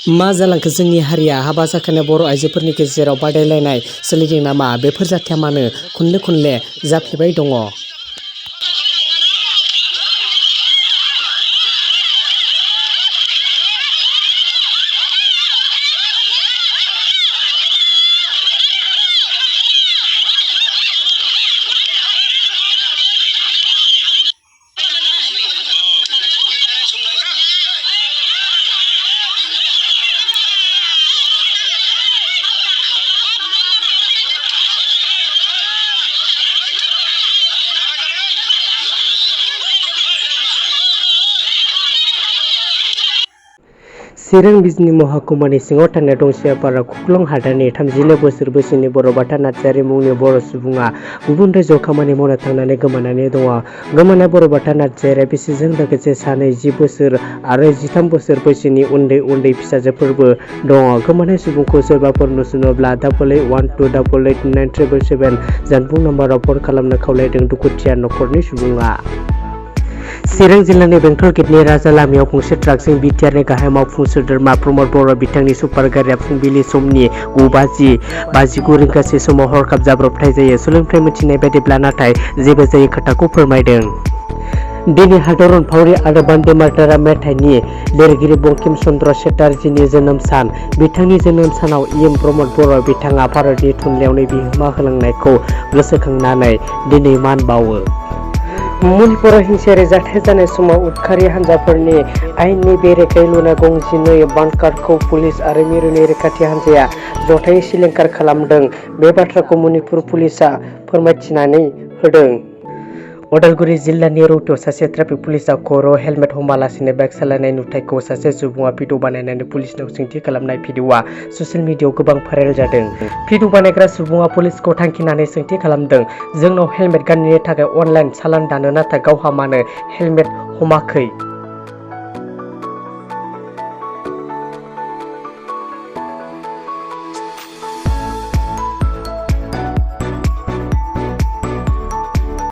मा जालांखो जोंनि हारिया हाबा जाखानाय बर' आइजोफोरनि गेजेराव बादायलायनाय सोलिदों नामा? बेफोर जाथाया मानो खनले खनले जाफ्लेबाय दङ? चिरां बिजनी महकुमानि सिङाव थानाय दंसियापारा खुख्लं हादारनि 34 बोसोर बैसोनि बरबाथा नार्जारी मुंनि बर' सुबुङा गुबुन रायजोआव खामानि मावनो थांनानै गोमानानै दङ। गोमानाय बरबाथा नार्जारीया बिसिजों लोगोसे सानै 10 बोसोर आरो 13 बोसोर बैसोनि उन्दै उन्दै फिसाजोफोरबो दङ। गोमानाय सुबुंखौ सोरबाफोर नुसनोब्ला 8812897777 जानबुं नाम्बाराव फन खालामनो खावलायदों दुखुथिया नखरनि सुबुङा। चिरां जिल्लानि बेंटल गेटनि राजा लामायाव गंसे ट्राकजों बिटिआरनि गाहाय मावफुं सोद्रोमा प्रमद बर' बिथांनि सुपार गारिया फुंबिलि समनि 9:59 रिंगासो समाव हरखाब जाब्रबथाय जायो। सोलोंथाइ मिथिनाय बायदिब्ला नाथाय जेबो जायै खोथाखौ फोरमायदों। दिनै हादर अनफावरि आरो बन्दे मातरम मेथाइनि लिरगिरि बंकिम चन्द्र चेटार्जीनि जोनोम सान। बिथांनि जोनोम सानाव इं प्रमद बर' बिथाङा भारतनि थुनलाइयावनो बिहोमा होलांनायखौ गोसोखांनानै दिनै मान बावो। मणिपुराव हिंसायारि जाथाय जानाय समाव उदखारि हान्जाफोरनि आयेननि बेरेखायै लुनाय गंजिनै बांकारखौ पुलिस आरो मिरुनि रैखाथि हान्जाया जथायै सिलिंखार खालामदों। बे बाथ्राखौ मणिपुर पुलिसआ फोरमायथिनानै होदों। उदालगुरि जिल्लानि रौतायाव सासे ट्राफिक पुलिसआ खर'आव हेलमेट हमालासिनो बाइक सालायनाय नुथायखौ सासे सुबुङा भिडिअ बानायनानै पुलिसनाव सोंथि खालामनाय भिडिअआ ससियेल मिडियायाव गोबां भाइरेल जादों। भिडिअ बानायग्रा सुबुङा पुलिसखौ थांखिनानै सोंथि खालामदों, जोंनाव हेलमेट गानैनि थाखाय अनलाइन चालान दानो नाथाय गावहा मानो हेलमेट हमाखै?